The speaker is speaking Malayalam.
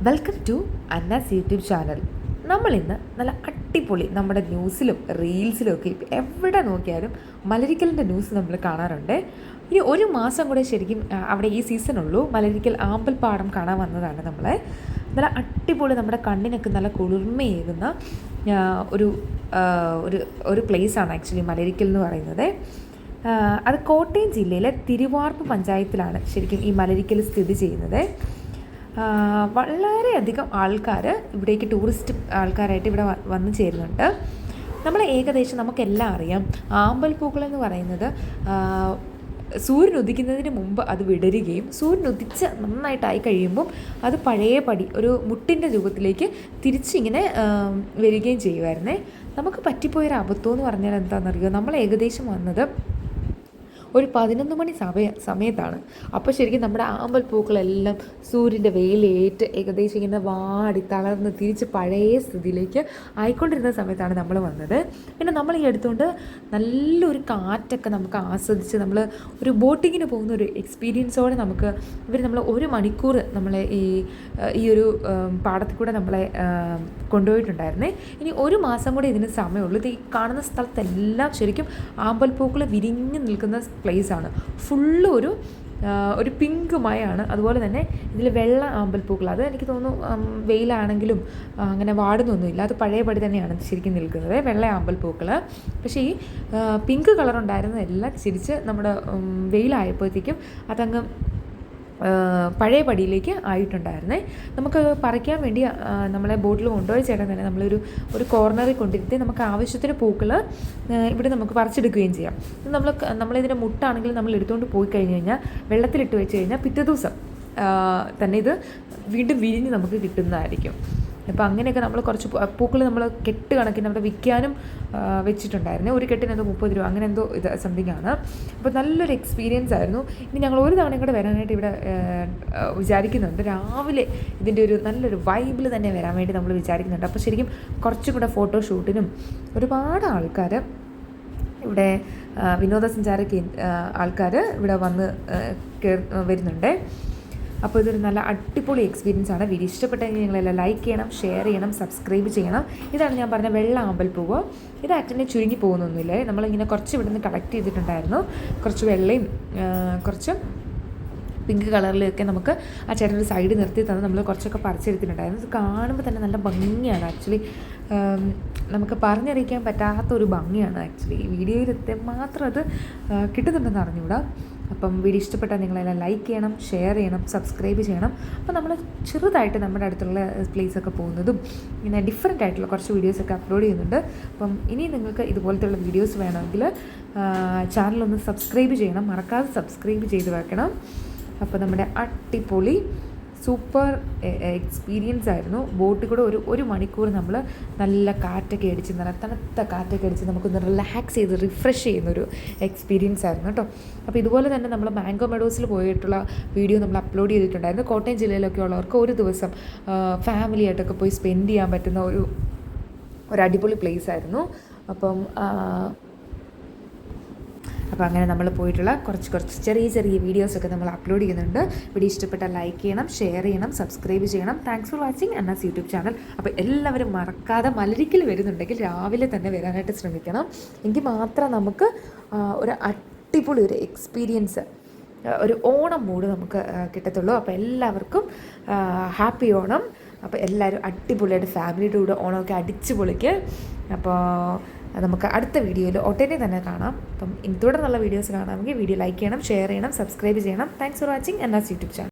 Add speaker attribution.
Speaker 1: Welcome to Anna's YouTube channel. നമ്മളിന്ന് നല്ല അടിപൊളി നമ്മുടെ ന്യൂസിലും റീൽസിലും ഒക്കെ എവിടെ നോക്കിയാലും മലരിക്കലിൻ്റെ ന്യൂസ് നമ്മൾ കാണാറുണ്ട്. ഇനി ഒരു മാസം കൂടെ ശരിക്കും അവിടെ ഈ സീസണുള്ളൂ. മലരിക്കൽ ആമ്പൽപ്പാടം കാണാൻ വന്നതാണ് നമ്മൾ. നല്ല അടിപൊളി നമ്മുടെ കണ്ണിനൊക്കെ നല്ല കുളിർമയേകുന്ന ഒരു ഒരു ഒരു പ്ലേസാണ് ആക്ച്വലി മലരിക്കൽ എന്ന് പറയുന്നത്. അത് കോട്ടയം ജില്ലയിലെ തിരുവാർപ്പ് പഞ്ചായത്തിലാണ് ശരിക്കും ഈ മലരിക്കൽ സ്ഥിതി ചെയ്യുന്നത്. വളരെയധികം ആൾക്കാർ ഇവിടേക്ക് ടൂറിസ്റ്റ് ആൾക്കാരായിട്ട് ഇവിടെ വന്നു ചേരുന്നുണ്ട്. നമ്മൾ ഏകദേശം നമുക്കെല്ലാം അറിയാം, ആമ്പൽപ്പൂക്കൾ എന്ന് പറയുന്നത് സൂര്യൻ ഉദിക്കുന്നതിന് മുമ്പ് അത് വിടരുകയും സൂര്യൻ ഉദിച്ച് നന്നായിട്ടായി കഴിയുമ്പം അത് പഴയപടി ഒരു മുട്ടിൻ്റെ രൂപത്തിലേക്ക് തിരിച്ചിങ്ങനെ വരികയും ചെയ്യുമായിരുന്നേ. നമുക്ക് പറ്റിപ്പോയൊരു അബദ്ധം എന്ന് പറഞ്ഞാൽ എന്താണെന്നറിയോ, നമ്മൾ ഏകദേശം വന്നത് ഒരു 11 മണി സമയത്താണ്. അപ്പോൾ ശരിക്കും നമ്മുടെ ആമ്പൽപ്പൂക്കളെല്ലാം സൂര്യൻ്റെ വെയിലേറ്റ് ഏകദേശം ഇങ്ങനെ വാടി തളർന്ന് തിരിച്ച് പഴയ സ്ഥിതിയിലേക്ക് ആയിക്കൊണ്ടിരുന്ന സമയത്താണ് നമ്മൾ വന്നത്. പിന്നെ നമ്മൾ ഈ എടുത്തുകൊണ്ട് നല്ലൊരു കാറ്റൊക്കെ നമുക്ക് ആസ്വദിച്ച് നമ്മൾ ഒരു ബോട്ടിങ്ങിന് പോകുന്ന ഒരു എക്സ്പീരിയൻസോടെ നമ്മൾ 1 മണിക്കൂർ നമ്മളെ ഈ ഒരു പാടത്തിൽ കൂടെ നമ്മളെ കൊണ്ടുപോയിട്ടുണ്ടായിരുന്നേ. ഇനി 1 മാസം കൂടെ ഇതിന് സമയമുള്ളൂ. ഇത് ഈ കാണുന്ന സ്ഥലത്തെല്ലാം ശരിക്കും ആമ്പൽപ്പൂക്കൾ വിരിഞ്ഞ് നിൽക്കുന്ന പ്ലേസാണ്. ഫുള്ള് ഒരു പിങ്ക് മയാണ്. അതുപോലെ തന്നെ ഇതിൽ വെള്ള ആമ്പൽപ്പൂക്കൾ, അത് എനിക്ക് തോന്നുന്നു വെയിലാണെങ്കിലും അങ്ങനെ വാടുന്നൊന്നുമില്ല, അത് പഴയപടി തന്നെയാണ് ശരിക്കും നിൽക്കുന്നത്, വെള്ള ആമ്പൽപ്പൂക്കൾ. പക്ഷേ ഈ പിങ്ക് കളർ ഉണ്ടായിരുന്നതെല്ലാം തിരിച്ച് നമ്മുടെ വെയിലായപ്പോഴത്തേക്കും അതങ്ങ് പഴയ പടിയിലേക്ക് ആയിട്ടുണ്ടായിരുന്നേ. നമുക്ക് പറിക്കാൻ വേണ്ടി നമ്മളെ ബോട്ടിൽ കൊണ്ടുപോയ ചേട്ടൻ തന്നെ ഒരു കോർണറിൽ കൊണ്ടിരുത്തി നമുക്ക് ആവശ്യത്തിന് പൂക്കൾ ഇവിടെ നമുക്ക് പറിച്ചെടുക്കുകയും ചെയ്യാം. നമ്മളിതിൻ്റെ മുട്ടാണെങ്കിൽ നമ്മൾ എടുത്തുകൊണ്ട് പോയി കഴിഞ്ഞ് കഴിഞ്ഞാൽ വെള്ളത്തിലിട്ട് വെച്ച് കഴിഞ്ഞാൽ പിറ്റേ ദിവസം തന്നെ ഇത് വീണ്ടും വിരിഞ്ഞ് നമുക്ക് കിട്ടുന്നതായിരിക്കും. അപ്പോൾ അങ്ങനെയൊക്കെ നമ്മൾ കുറച്ച് പൂക്കൾ നമ്മൾ കെട്ട് കണക്കിന് അവിടെ വിൽക്കാനും വെച്ചിട്ടുണ്ടായിരുന്നു. ഒരു കെട്ടിന് എന്തോ 30 രൂപ അങ്ങനെ എന്തോ ഇത് സംതിങ് ആണ്. അപ്പോൾ നല്ലൊരു എക്സ്പീരിയൻസ് ആയിരുന്നു. ഇനി ഞങ്ങൾ ഒരു തവണയും കൂടെ വരാനായിട്ട് ഇവിടെ വിചാരിക്കുന്നുണ്ട്. രാവിലെ ഇതിൻ്റെ ഒരു നല്ലൊരു വൈബിൽ തന്നെ വരാൻ വേണ്ടി നമ്മൾ വിചാരിക്കുന്നുണ്ട്. അപ്പോൾ ശരിക്കും കുറച്ചും കൂടെ ഫോട്ടോഷൂട്ടിനും ഒരുപാട് ആൾക്കാർ ഇവിടെ വിനോദസഞ്ചാര ആൾക്കാർ ഇവിടെ വന്ന് വരുന്നുണ്ട്. അപ്പോൾ ഇതൊരു നല്ല അടിപൊളി എക്സ്പീരിയൻസ് ആണ്. വീഡിയോ ഇഷ്ടപ്പെട്ടെങ്കിൽ നിങ്ങളെല്ലാം ലൈക്ക് ചെയ്യണം, ഷെയർ ചെയ്യണം, സബ്സ്ക്രൈബ് ചെയ്യണം. ഇതാണ് ഞാൻ പറഞ്ഞ വെള്ള ആമ്പൽപ്പൂവ്. ഇത് ആക്ച്വലി ചുരുങ്ങി പോകുന്നൊന്നുമില്ലേ. നമ്മളിങ്ങനെ കുറച്ച് ഇവിടെ നിന്ന് കളക്ട് ചെയ്തിട്ടുണ്ടായിരുന്നു. കുറച്ച് വെള്ളയും കുറച്ച് പിങ്ക് കളറിലൊക്കെ നമുക്ക് ആ ചേട്ടൻ്റെ സൈഡ് നിർത്തി തന്ന് നമ്മൾ കുറച്ചൊക്കെ പറിച്ചെടുത്തിട്ടുണ്ടായിരുന്നു. ഇത് കാണുമ്പോൾ തന്നെ നല്ല ഭംഗിയാണ് ആക്ച്വലി. നമുക്ക് പറഞ്ഞറിയിക്കാൻ പറ്റാത്തൊരു ഭംഗിയാണ് ആക്ച്വലി. വീഡിയോയിൽ മാത്രം അത് കിട്ടുന്നുണ്ടെന്ന് അറിഞ്ഞുകൂടാ. അപ്പം വീഡിയോ ഇഷ്ടപ്പെട്ടാൽ നിങ്ങളെല്ലാം ലൈക്ക് ചെയ്യണം, ഷെയർ ചെയ്യണം, സബ്സ്ക്രൈബ് ചെയ്യണം. അപ്പോൾ നമ്മൾ ചെറുതായിട്ട് നമ്മുടെ അടുത്തുള്ള പ്ലേസൊക്കെ പോകുന്നതും ഇങ്ങനെ ഡിഫറെൻ്റ് ആയിട്ടുള്ള കുറച്ച് വീഡിയോസൊക്കെ അപ്ലോഡ് ചെയ്യുന്നുണ്ട്. അപ്പം ഇനി നിങ്ങൾക്ക് ഇതുപോലത്തെയുള്ള വീഡിയോസ് വേണമെങ്കിൽ ചാനലൊന്ന് സബ്സ്ക്രൈബ് ചെയ്യണം, മറക്കാതെ സബ്സ്ക്രൈബ് ചെയ്ത് വെക്കണം. അപ്പോൾ നമ്മുടെ അടിപൊളി സൂപ്പർ എക്സ്പീരിയൻസ് ആയിരുന്നു. ബോട്ടിൽ കൂടെ ഒരു മണിക്കൂർ നമ്മൾ നല്ല കാറ്റൊക്കെ അടിച്ച്, നല്ല തണുത്ത കാറ്റൊക്കെ അടിച്ച് നമുക്കൊന്ന് റിലാക്സ് ചെയ്ത് റിഫ്രഷ് ചെയ്യുന്നൊരു എക്സ്പീരിയൻസ് ആയിരുന്നു കേട്ടോ. അപ്പോൾ ഇതുപോലെ തന്നെ നമ്മൾ മാംഗോ മെഡോസിൽ പോയിട്ടുള്ള വീഡിയോ നമ്മൾ അപ്ലോഡ് ചെയ്തിട്ടുണ്ടായിരുന്നു. കോട്ടയം ജില്ലയിലൊക്കെ ഉള്ളവർക്ക് ഒരു ദിവസം ഫാമിലി ആയിട്ടൊക്കെ പോയി സ്പെൻഡ് ചെയ്യാൻ പറ്റുന്ന ഒരു അടിപൊളി പ്ലേസ് ആയിരുന്നു. അപ്പോൾ അങ്ങനെ നമ്മൾ പോയിട്ടുള്ള കുറച്ച് ചെറിയ വീഡിയോസൊക്കെ നമ്മൾ അപ്ലോഡ് ചെയ്യുന്നുണ്ട്. വീഡിയോ ഇഷ്ടപ്പെട്ടാൽ ലൈക്ക് ചെയ്യണം, ഷെയർ ചെയ്യണം, സബ്സ്ക്രൈബ് ചെയ്യണം. Thanks for watching Anna's YouTube channel. അപ്പോൾ എല്ലാവരും മറക്കാതെ മലരിക്കൽ വരുന്നുണ്ടെങ്കിൽ രാവിലെ തന്നെ വരാനായിട്ട് ശ്രമിക്കണം. എങ്കിൽ മാത്രം നമുക്ക് ഒരു അടിപൊളി ഒരു എക്സ്പീരിയൻസ്, ഒരു ഓണം മൂഡ് നമുക്ക് കിട്ടത്തുള്ളൂ. അപ്പോൾ എല്ലാവർക്കും ഹാപ്പി ഓണം. അപ്പോൾ എല്ലാവരും അടിപൊളിയായിട്ട് ഫാമിലിയുടെ കൂടെ ഓണമൊക്കെ അടിച്ചു പൊളിക്ക്. അപ്പോൾ നമുക്ക് അടുത്ത വീഡിയോയിൽ ഒട്ടനെ തന്നെ കാണാം. അപ്പം തുടർന്നുള്ള വീഡിയോസ് കാണാമെങ്കിൽ വീഡിയോ ലൈക്ക് ചെയ്യണം, ഷെയർ ചെയ്യണം, സബ്സ്ക്രൈബ് ചെയ്യണം. Thanks for watching Anna's YouTube channel.